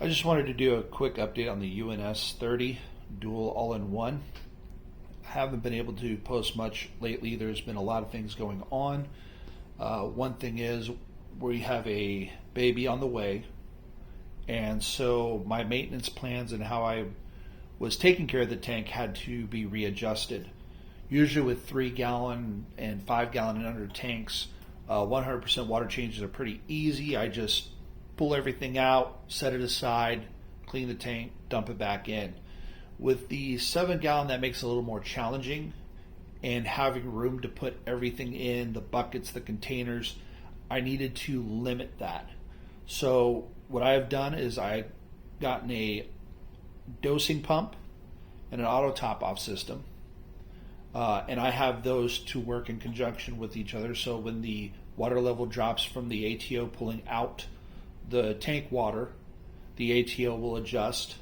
I just wanted to do a quick update on the UNS 30 dual all-in-one. I haven't been able to post much lately. There's been a lot of things going on. One thing is we have a baby on the way, and so my maintenance plans and how I was taking care of the tank had to be readjusted. Usually with 3 gallon and 5 gallon and under tanks, 100% water changes are pretty easy. I just pull everything out, set it aside, clean the tank, dump it back in. With the 7 gallon, that makes it a little more challenging, and having room to put everything in the buckets, the containers, I needed to limit that. So what I have done is I've gotten a dosing pump and an auto top off system. And I have those to work in conjunction with each other. So when the water level drops from the ATO pulling out the tank water, the ATO will adjust.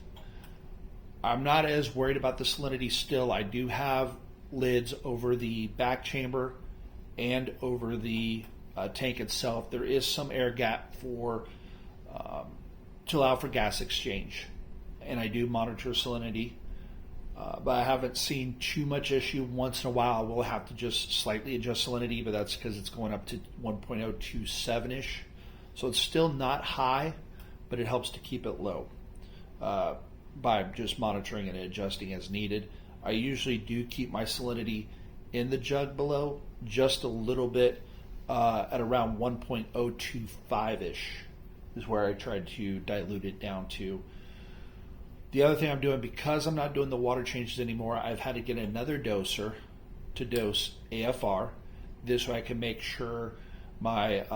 I'm not as worried about the salinity still. I do have lids over the back chamber and over the tank itself. There is some air gap for to allow for gas exchange, and I do monitor salinity. But I haven't seen too much issue. Once in a while, I will have to just slightly adjust salinity, but that's because it's going up to 1.027-ish. So it's still not high, but it helps to keep it low by just monitoring and adjusting as needed. I usually do keep my salinity in the jug below just a little bit at around 1.025-ish is where I tried to dilute it down to. The other thing I'm doing, because I'm not doing the water changes anymore, I've had to get another doser to dose AFR. This way I can make sure my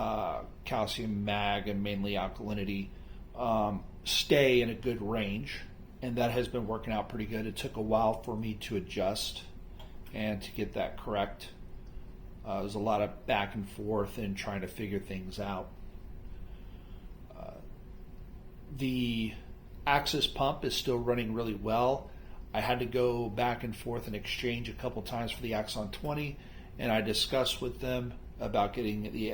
calcium, mag, and mainly alkalinity stay in a good range. And that has been working out pretty good. It took a while for me to adjust and to get that correct. There's a lot of back and forth and trying to figure things out. The Axis pump is still running really well. I had to go back and forth and exchange a couple times for the Axon 20, and I discussed with them about getting the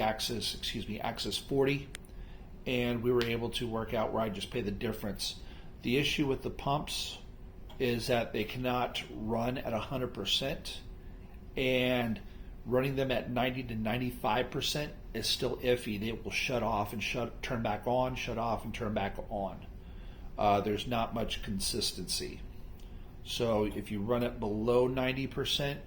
Axis 40, and we were able to work out where I just pay the difference. The issue with the pumps is that they cannot run at 100%, and running them at 90 to 95% is still iffy. They will shut off and turn back on, shut off and turn back on. There's not much consistency. So if you run it below 90%,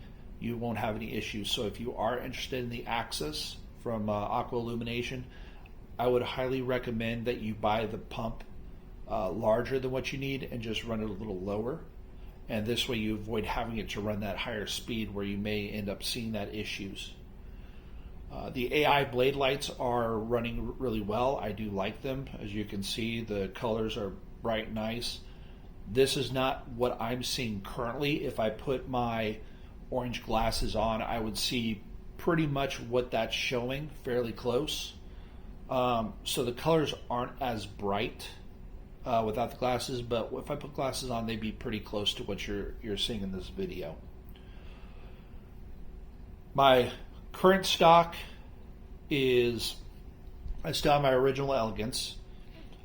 you won't have any issues. So if you are interested in the Axis from Aqua Illumination, I would highly recommend that you buy the pump larger than what you need and just run it a little lower. And this way you avoid having it to run that higher speed where you may end up seeing that issues. The AI blade lights are running really well. I do like them. As you can see, the colors are bright, nice. This is not what I'm seeing currently. If I put my orange glasses on, I would see pretty much what that's showing, fairly close. So the colors aren't as bright without the glasses, but if I put glasses on, they'd be pretty close to what you're seeing in this video. My current stock is, I still have my original Elegance.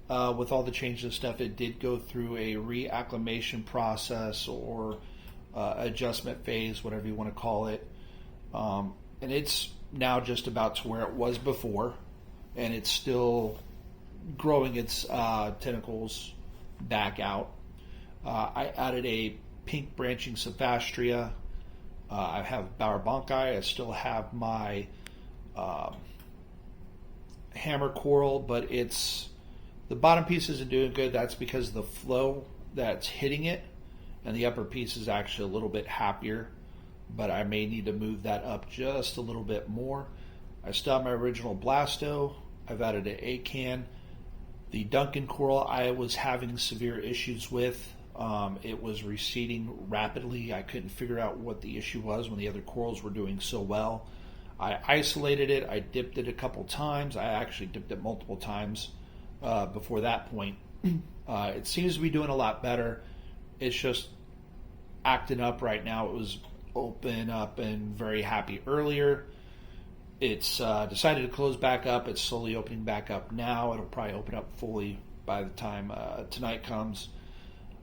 With all the changes and stuff, it did go through a reacclimation process or adjustment phase, whatever you want to call it. And it's now just about to where it was before, and it's still growing its tentacles back out. I added a pink branching Sophastria. I have Bauer Bonkai. I still have my hammer coral, but the bottom piece isn't doing good. That's because of the flow that's hitting it, and the upper piece is actually a little bit happier, but I may need to move that up just a little bit more. I still have my original Blasto. I've added an A-can. The Duncan coral I was having severe issues with. It was receding rapidly. I couldn't figure out what the issue was when the other corals were doing so well. I isolated it. I dipped it a couple times. I actually dipped it multiple times before that point. It seems to be doing a lot better. It's just acting up right now. It was open up and very happy earlier. It's decided to close back up. It's slowly opening back up now. It'll probably open up fully by the time tonight comes.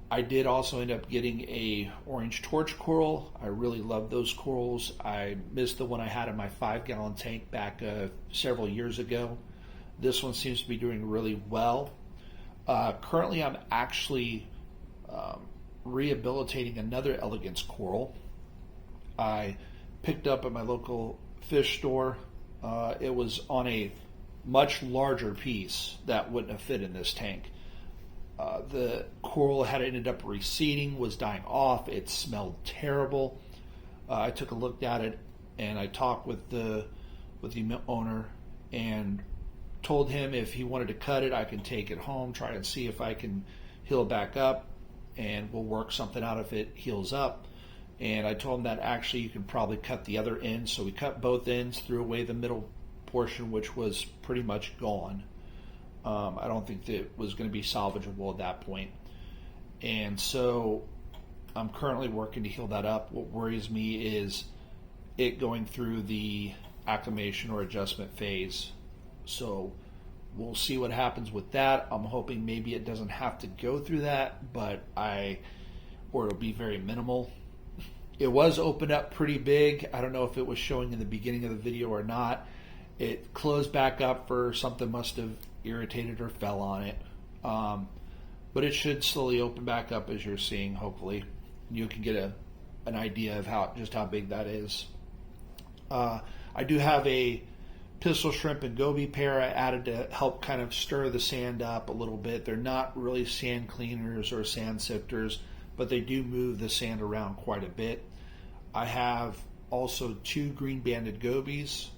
I did also end up getting a orange torch coral. I really love those corals. I missed the one I had in my 5-gallon tank back several years ago. This one seems to be doing really well. Currently, I'm actually rehabilitating another elegance coral. I picked up at my local fish store. It was on a much larger piece that wouldn't have fit in this tank. The coral had ended up receding, was dying off. It smelled terrible. I took a look at it and I talked with the owner and told him if he wanted to cut it, I can take it home, try and see if I can heal it back up, and we'll work something out if it heals up. And I told him that actually you can probably cut the other end. So we cut both ends, threw away the middle portion, which was pretty much gone. I don't think that it was going to be salvageable at that point. And so I'm currently working to heal that up. What worries me is it going through the acclimation or adjustment phase. So we'll see what happens with that. I'm hoping maybe it doesn't have to go through that, or it'll be very minimal. It was opened up pretty big. I don't know if it was showing in the beginning of the video or not. It closed back up for something must have irritated or fell on it. But it should slowly open back up as you're seeing, hopefully. You can get an idea of just how big that is. I do have a pistol shrimp and goby pair I added to help kind of stir the sand up a little bit. They're not really sand cleaners or sand sifters, but they do move the sand around quite a bit. I have also 2 green banded gobies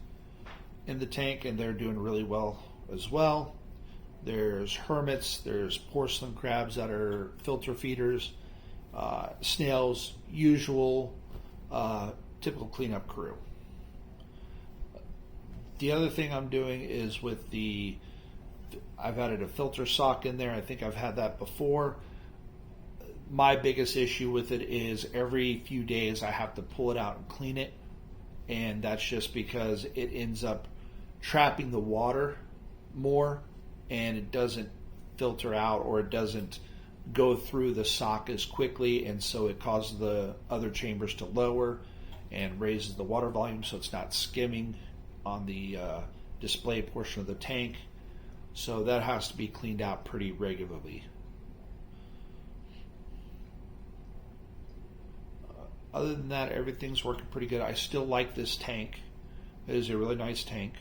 in the tank, and they're doing really well as well. There's hermits, there's porcelain crabs that are filter feeders, snails, usual, typical cleanup crew. The other thing I'm doing is with I've added a filter sock in there. I think I've had that before. My biggest issue with it is every few days I have to pull it out and clean it, and that's just because it ends up trapping the water more, and it doesn't filter out, or it doesn't go through the sock as quickly, and so it causes the other chambers to lower and raises the water volume, so it's not skimming on the display portion of the tank. So that has to be cleaned out pretty regularly. Other than that, everything's working pretty good. I still like this tank. It is a really nice tank.